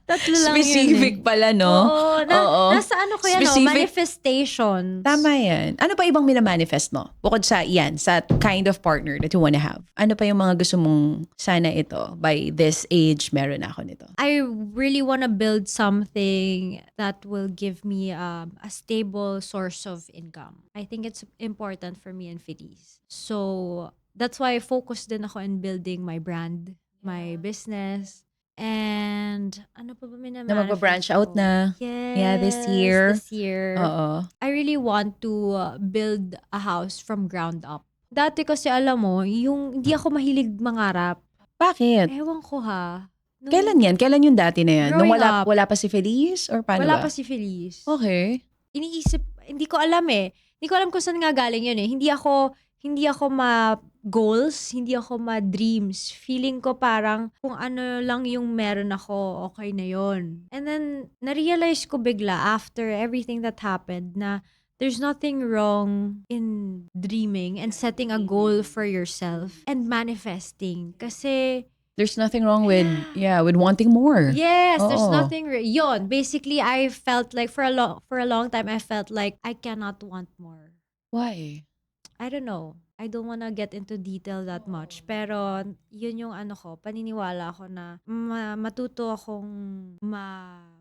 3 lang Specific yun pala, no? Oo. Oo. Nasa ano ko yan, Specific. manifestations. Tama yan. Ano pa ibang minamanifest mo? Bukod sa sa kind of partner that you wanna have. Ano pa yung mga gusto mong sana ito, by this age, meron ako nito? I really want to build something that will give me a stable source of income. I think it's important for me and Felice. So, that's why I focus din ako in building my brand, my business. And ano pa ba Na minamanifest magpa-branch out ko? na. Yes, Yeah, this year. this year. Oo. I really want to build a house from ground up. Dati kasi alam mo, yung hindi ako mahilig mangarap. Bakit? Ewan ko ha. Kailan yan? Kailan yung dati na yan? Nung Growing wala, up. wala pa si Feliz? Or paano Wala ba? pa si Feliz. Okay. Iniisip, hindi ko alam eh. Hindi ko alam kung saan nga galing yun eh. Hindi ako ma-goals, hindi ako ma-dreams. Feeling ko parang kung ano lang yung meron ako, okay na yon. And then, na-realize ko bigla after everything that happened na there's nothing wrong in dreaming and setting a goal for yourself and manifesting. Kasi, There's nothing wrong with, with wanting more. yes, there's Oo. nothing yon. Basically, I felt like for a long time I felt like I cannot want more. Why? I don't know. I don't wanna get into detail that much. Pero, yun yung ano ko, paniniwala ko na matuto akong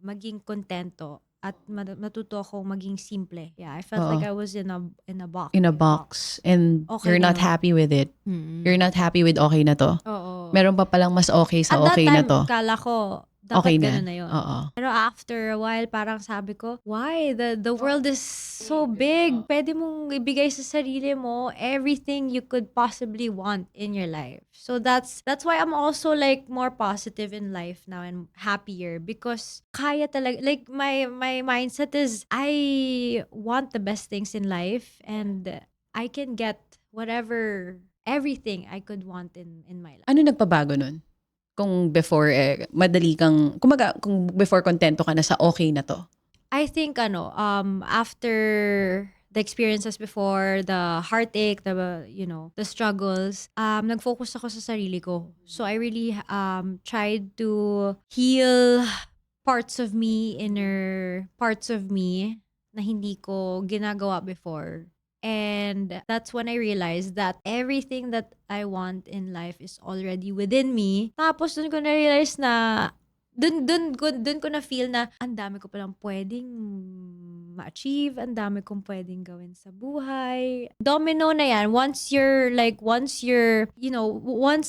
maging kontento at matuto akong maging simple. Yeah, I felt Oo. like I was in a box. In a box. And Okay you're na not yun. happy with it. Mm-mm. You're not happy with okay na to. Oo. Meron pa palang mas okay sa At okay that na time, to. kala ko, dapat Okay na. ganun na yun. Oo. Pero after a while, parang sabi ko, why? The world is so big. Pwede mong ibigay sa sarili mo everything you could possibly want in your life. So that's why I'm also like more positive in life now and happier because kaya talaga, like my mindset is I want the best things in life and I can get everything I could want in my life. Ano nagpabago nun? Kung before, madali kang, kung before kontento ka na sa okay na to. I think after the experiences before, the heartache, the struggles, nag-focus ako sa sarili ko. So I really tried to heal parts of me, inner parts of me na hindi ko ginagawa before. And that's when I realized that everything that I want in life is already within me. Tapos dun ko na-realize na dun ko na feel na ang dami ko palang pwedeng ma-achieve, ang dami kong pwedeng gawin sa buhay. Domino na yan. Once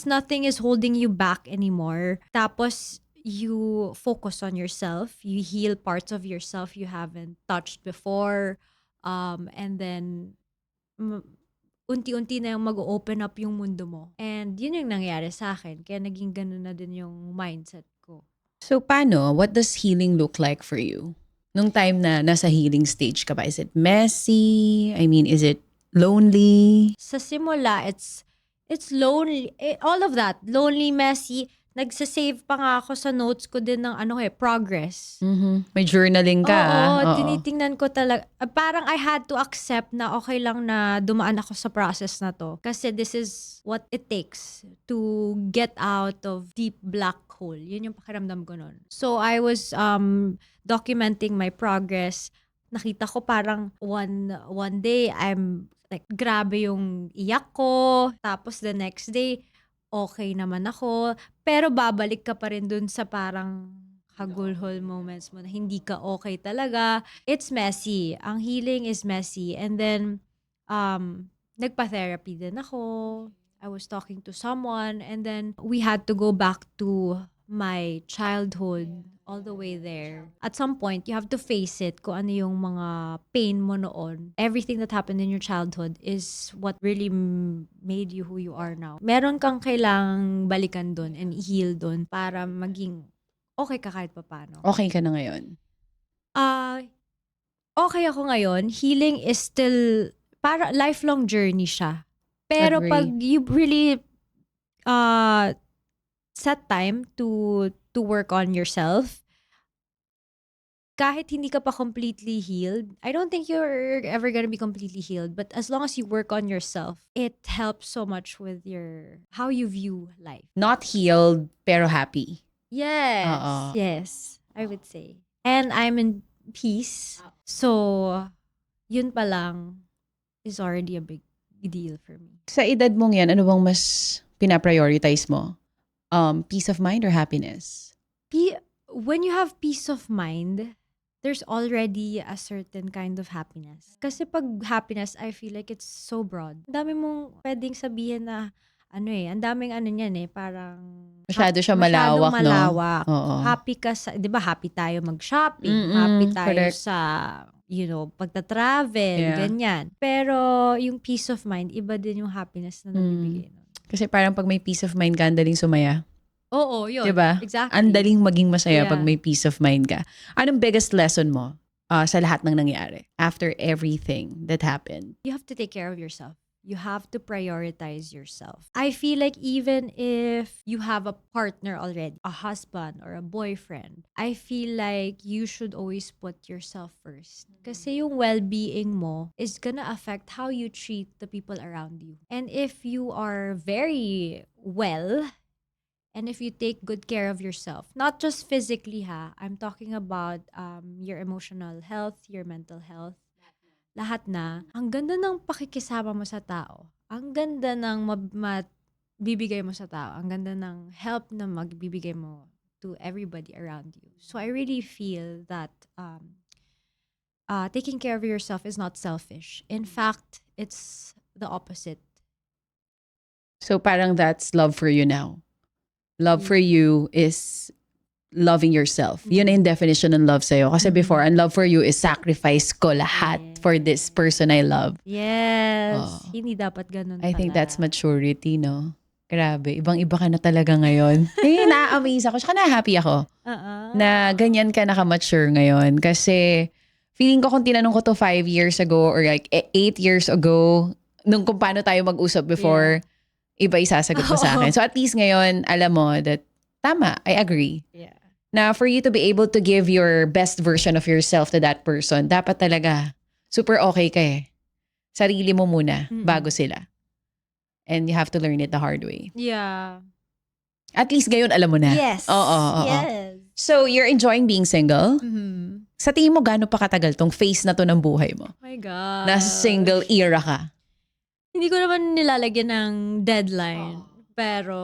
nothing is holding you back anymore, tapos you focus on yourself, you heal parts of yourself you haven't touched before, and then unti-unti na yung mag-open up yung mundo mo. And yun yung nangyari sa akin. Kaya naging ganun na din yung mindset ko. So paano? What does healing look like for you? Nung time na nasa healing stage ka ba? Is it messy? I mean, is it lonely? Sa simula, it's lonely. All of that. Lonely, messy. Nagsasave pa nga ako sa notes ko din ng progress. May journaling ka. Oo, tinitingnan ko talaga. Parang I had to accept na okay lang na dumaan ako sa process na to. Kasi this is what it takes to get out of deep black hole. Yun yung pakiramdam ko nun. So I was documenting my progress. Nakita ko parang one day I'm like grabe yung iyak ko. Tapos the next day okay naman ako. Pero babalik ka pa rin dun sa parang kagulhol moments mo na hindi ka okay talaga. It's messy. Ang healing is messy. And then, nagpa-therapy din ako. I was talking to someone. And then, we had to go back to my childhood all the way there. At some point, you have to face it kung ano yung mga pain mo noon. Everything that happened in your childhood is what really made you who you are now. Meron kang kailangang balikan dun and heal dun para maging okay ka kahit paano. Okay ka na ngayon? Okay ako ngayon. Healing is still, para lifelong journey siya. Pero Agree. pag you really set time to work on yourself, kahit hindi ka pa completely healed, I don't think you're ever gonna be completely healed, but as long as you work on yourself, it helps so much with how you view life. Not healed, pero happy. Yes. Oo. Yes, I would say. And I'm in peace. So, yun pa lang is already a big deal for me. Sa edad mong yan, ano bang mas pinaprioritize mo? Peace of mind or happiness? When you have peace of mind, there's already a certain kind of happiness. Kasi pag happiness, I feel like it's so broad. Ang dami mong pwedeng sabihin na, ang daming niyan parang Masyado siya masyadong malawak, no? malawak. Oo. Happy ka sa, 'di ba, happy tayo mag-shopping, Mm-mm, happy tayo correct. sa, pagta-travel, Yeah. ganyan. Pero yung peace of mind, iba din yung happiness na nabibigay nun. Kasi parang pag may peace of mind ka, ang daling sumaya. Oo, yun. Diba? Exactly. Ang daling maging masaya pag Yeah. may peace of mind ka. Anong biggest lesson mo sa lahat ng nangyari after everything that happened? You have to take care of yourself. You have to prioritize yourself. I feel like even if you have a partner already, a husband or a boyfriend, I feel like you should always put yourself first. Kasi yung well-being mo is gonna affect how you treat the people around you. And if you are very well, and if you take good care of yourself, not just physically I'm talking about your emotional health, your mental health, lahat na, ang ganda ng pakikisama mo sa tao. Ang ganda ng bibigay mo sa tao. Ang ganda ng help na magbibigay mo to everybody around you. So I really feel that taking care of yourself is not selfish. In fact, it's the opposite. So parang that's love for you now. Love for you is loving yourself. Yun na yung definition ng love sa'yo. Kasi before, ang love for you is sacrifice ko lahat for this person I love. Yes. Oh. Hindi dapat ganun I think pala. that's maturity, no? Grabe. Ibang-iba ka na talaga ngayon. Na-amaze ako. Tsaka na-happy ako na ganyan ka naka-mature ngayon. Kasi feeling ko kung tinanong ko to 5 years ago or like 8 years ago, nung kung paano tayo mag-usap before, iba isasagot mo sa akin. So at least ngayon, alam mo that tama, I agree. Yeah. Na for you to be able to give your best version of yourself to that person, dapat talaga super okay ka eh. Sarili mo muna bago sila. And you have to learn it the hard way. Yeah. At least ngayon alam mo na. Yes. Oo. Yes. So you're enjoying being single? Mm-hmm. Sa tingin mo gaano pa katagal tong phase na to ng buhay mo? Oh my God. Nasa single era ka? Hindi ko naman nilalagyan ng deadline. Pero,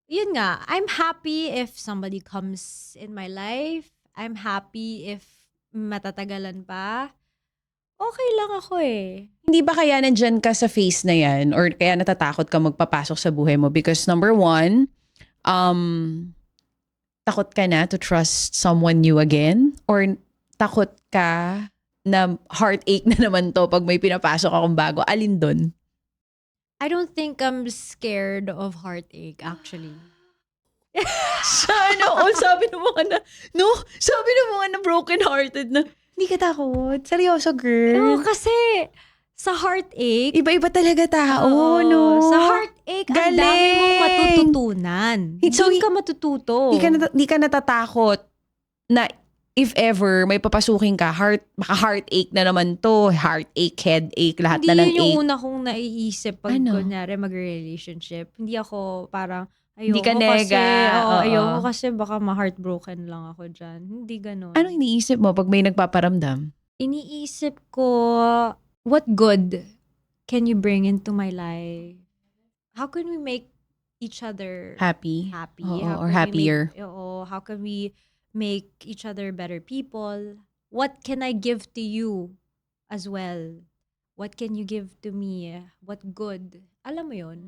yun nga, I'm happy if somebody comes in my life. I'm happy if matatagalan pa. Okay lang ako eh. Hindi ba kaya nandyan ka sa phase na yan or kaya natatakot ka magpapasok sa buhay mo? Because number one, takot ka na to trust someone new again? Or takot ka na heartache na naman to pag may pinapasok akong bago? Alin dun? I don't think I'm scared of heartache actually. Sana all sabi ng mga sabi ng mga na broken hearted na hindi ka takot. Seryoso, girl. Oo, kasi sa heartache, Iba-iba talaga tao, oo, no? sa heartache, ang dami mong Galing. matututunan. So, Doon ka matututo. Di ka natatakot na if ever may papasukin ka, baka heartache na naman to, heartache, headache, lahat Hindi na ng yun yung ache. una kong naiisip pag Ano? kunyari mag-relationship. Hindi ako parang, Hindi ayoko ka nega, kasi, oo. ayoko kasi baka ma-heartbroken lang ako dyan. Hindi ganun. Anong iniisip mo pag may nagpaparamdam? Iniisip ko, what good can you bring into my life? How can we make each other Happy? happy? Oo, How or can we happier. how can we make each other better people? What can I give to you as well? What can you give to me? What good? Alam mo yun?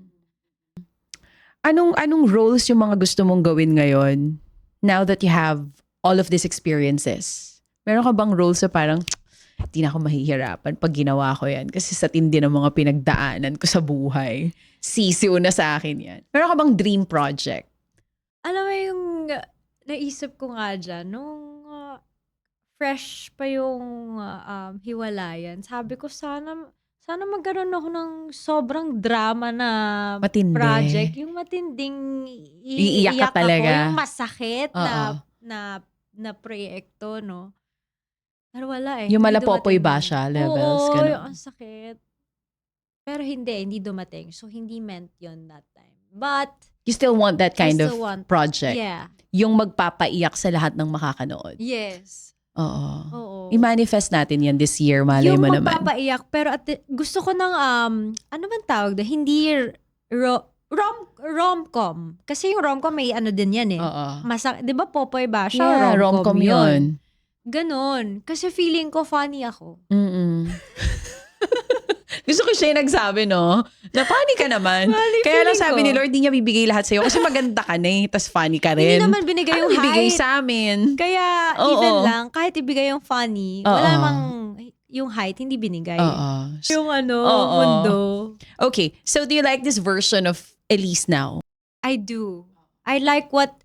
Anong roles yung mga gusto mong gawin ngayon now that you have all of these experiences? Meron ka bang roles na parang, di na ako mahihirapan pag ginawa ko yan kasi sa tindi ng mga pinagdaanan ko sa buhay. Sisiw na sa akin yan. Meron ka bang dream project? Alam mo yung naisip ko nga dyan, nung fresh pa yung hiwalayan, sabi ko sana magkaroon ako ng sobrang drama na Matindi. project. Yung matinding Iiyak ka ako, talaga. yung masakit Oo. na proyekto, no? Pero wala eh. Yung Hindi malapopoy dumating ba yun. siya? Levels? Oo, Ganun. yung ang sakit. Pero hindi dumating. So, hindi meant yun that time. But, You still want that kind I of still want- project? yeah. Yung magpapaiyak sa lahat ng makakanood? Yes. Oo. Oo. I-manifest natin yan this year, malay yung mo naman. magpapaiyak, pero gusto ko ng, ano bang tawag doon? Hindi rom-com. Kasi yung rom-com may ano din yan eh. Oo. Di ba Popoy ba? Siya Yeah, rom-com, rom-com yun. yun. Ganon. Kasi feeling ko funny ako. Mm-mm. Gusto Gusto ko siya yung nagsabi, no? Na funny ka naman. Funny Kaya lang feeling sabi ko. ni Lord, di niya bibigay lahat sa'yo kasi maganda ka na eh, tas funny ka rin. Hindi naman binigay Ano yung bibigay height. sa amin? Kaya Oo. even lang, kahit ibigay yung funny, Oo. wala namang yung height, hindi binigay. Oo. Yung Oo. mundo. Okay, so do you like this version of Elise now? I do. I like what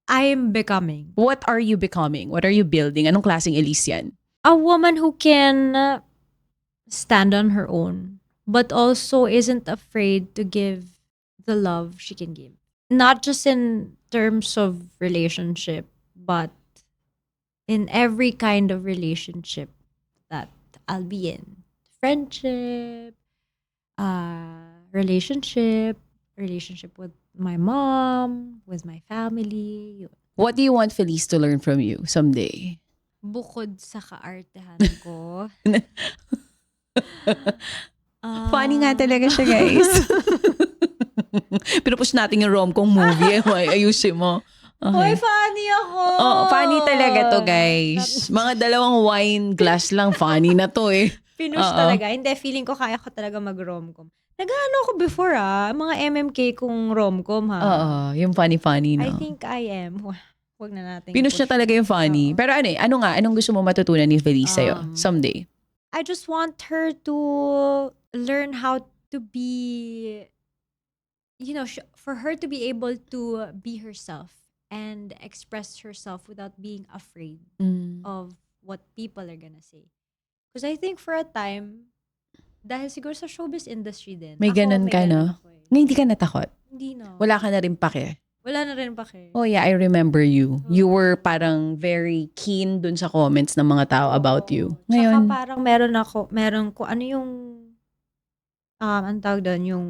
I'm becoming. What are you becoming? What are you building? Anong klaseng Elise yan? A woman who can stand on her own, but also isn't afraid to give the love she can give. Not just in terms of relationship, but in every kind of relationship that I'll be in. Friendship, relationship with my mom, with my family. Yun. What do you want Felice to learn from you someday? Bukod sa kaartehan ko. Funny nga talaga siya, guys. Pinupush natin yung rom-com movie. Ayusin mo. Hoy, Okay. funny ako! Oh, funny talaga to, guys. Mga dalawang wine glass lang, funny na to eh. Pinush Oo. talaga. Hindi, feeling ko kaya ko talaga mag-romcom. Nag-ano ako before mga MMK kong romcom Oo, yung funny-funny, no? I think I am. Wag na natin. Pinush na talaga yung funny. Oo. Pero anong gusto mo matutunan ni Felice sa'yo someday? I just want her to learn how to be, for her to be able to be herself and express herself without being afraid of what people are gonna say. Because I think for a time, dahil siguro sa showbiz industry din. May ganun ka, no? ako eh. Nga hindi ka natakot. Hindi no. Wala ka na rin pake. Wala na rin pa kay. Oh yeah, I remember you. You were parang very keen dun sa comments ng mga tao about you. Tsaka Ngayon, parang meron ko, ano yung, ang tawag doon, yung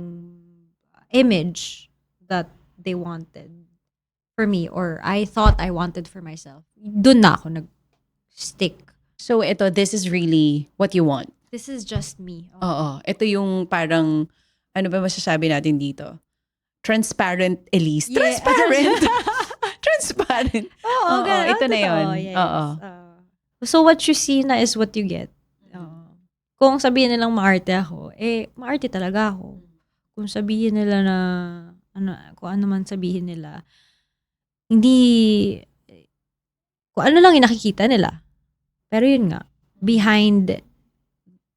image that they wanted for me or I thought I wanted for myself. Doon na ako nag-stick. so this is really what you want. This is just me. Oo. Ito yung parang, ano ba masasabi natin dito? Transparent Elise. Yeah. Transparent. Transparent. Oo, ganun. ito na yun. Totoo, yes. Oo. So what you see na is what you get. Kung sabihin nilang maarte ako, maarte talaga ako. Kung sabihin nila na, kung ano man sabihin nila, hindi, kung ano lang yung nakikita nila. Pero yun nga, behind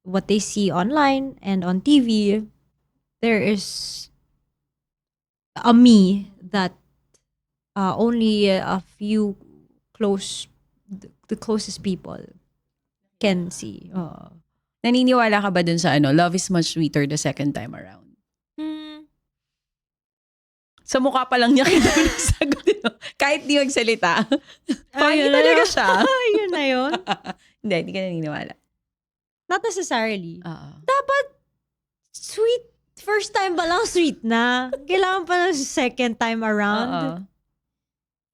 what they see online and on TV, there is a me that only a few the closest people can see. Naniniwala ka ba dun sa love is much sweeter the second time around? Sa mukha pa lang niya kita nagsagot. Kahit di magsalita. Funny talaga siya. Yun na yun. Hindi ka naniniwala. Not necessarily. Oo. Dapat sweet. First time ba lang sweet na? Kailangan pa ng second time around. Oo.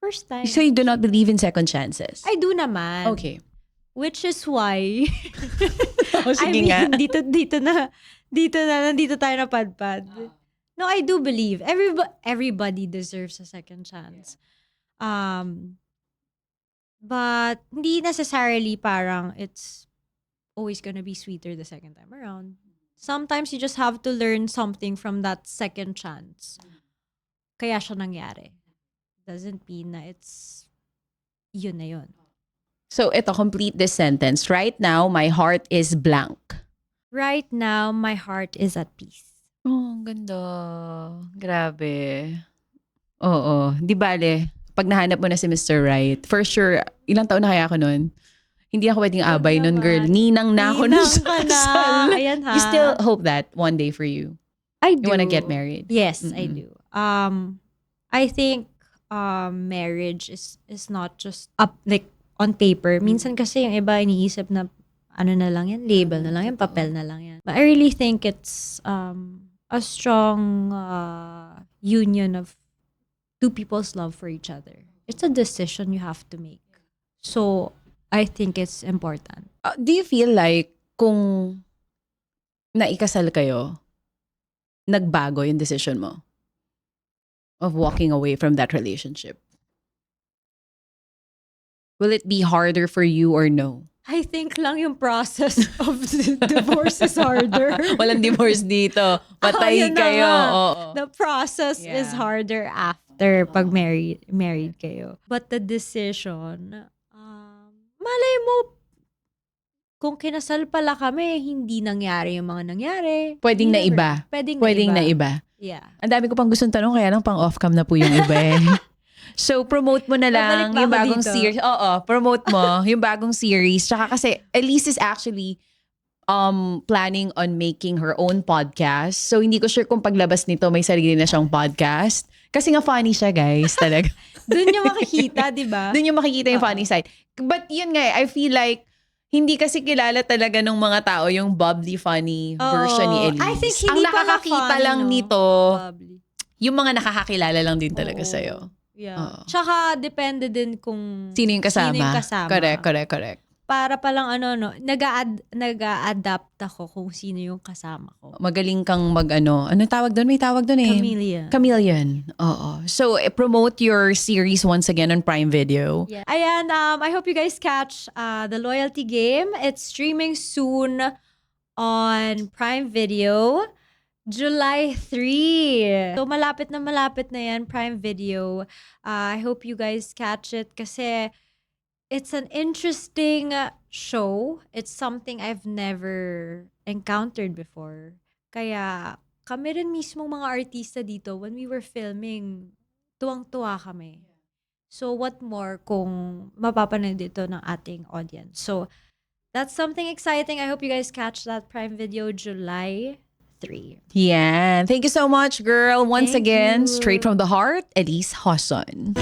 First time. So you do not believe in second chances? I do naman. Okay. Which is why, Sige nga. nandito tayo napadpad. No, I do believe. Everybody deserves a second chance. But hindi necessarily parang it's always gonna be sweeter the second time around. Sometimes you just have to learn something from that second chance. Kaya siya nangyari. Doesn't mean na it's yun na yun. So complete this sentence. Right now, my heart is blank. Right now, my heart is at peace. Oh, ang ganda. Grabe. Oo. Di bale, pag nahanap mo na si Mr. Right, for sure, ilang taon na kaya ako nun? Hindi ako pwedeng abay nun, girl. Ninang na ako nun sa kasal. Ayan ha. You still hope that one day for you? I do. You wanna get married? Yes, I do. I think marriage is not just up like on paper. Minsan kasi yung iba iniisip na ano na lang yan, label na lang yan, papel na lang yan. But I really think it's a strong union of two people's love for each other. It's a decision you have to make. So, I think it's important. Do you feel like kung naikasal kayo, nagbago yung decision mo of walking away from that relationship? Will it be harder for you or no? I think lang yung process of the divorce is harder. Walang divorce dito. Patay Yun na kayo. nga. Oo. The process is Yeah. harder after pag married kayo. But the decision, malay mo, kung kinasal pala kami, hindi nangyari yung mga nangyari. Pwedeng You na never iba. know. Pwedeng Na iba. Yeah. Ang dami ko pang gustong tanong, kaya lang pang off-cam na po yung iba eh. So, promote mo na lang Babalik ba yung ako bagong dito? series. Oo, promote mo yung bagong series. Tsaka kasi, Elise is actually planning on making her own podcast. So, hindi ko sure kung paglabas nito, may sarili na siyang podcast. Kasi nga funny siya, guys. Talaga. Doon yung makikita, di ba? Doon yung makikita yung funny side. But yun nga, I feel like, hindi kasi kilala talaga ng mga tao yung bubbly, funny version ni Elise. I think Ang hindi pa nakakakita funny, lang no? nito, Probably. yung mga nakakakilala lang din talaga Oo. sa'yo. Yeah. Oo. Tsaka, depende din kung Sino yung kasama? Sino yung kasama. Correct. Para palang nag-a-adapt ako kung sino yung kasama ko. Magaling kang ano tawag doon? May tawag doon eh. Chameleon. Oo. So, promote your series once again on Prime Video. Yeah. Ayan, I hope you guys catch the Loyalty Game. It's streaming soon on Prime Video. July 3. So, malapit na yan, Prime Video. I hope you guys catch it kasi it's an interesting show. It's something I've never encountered before. Kaya kami rin mismo mga artista dito, when we were filming, tuwang-tuwa kami. So what more kung mapapanood dito ng ating audience. So that's something exciting. I hope you guys catch that Prime Video July 3. Yeah. Thank you so much, girl. Once Thank again, you. straight from the heart, Elise Hosson.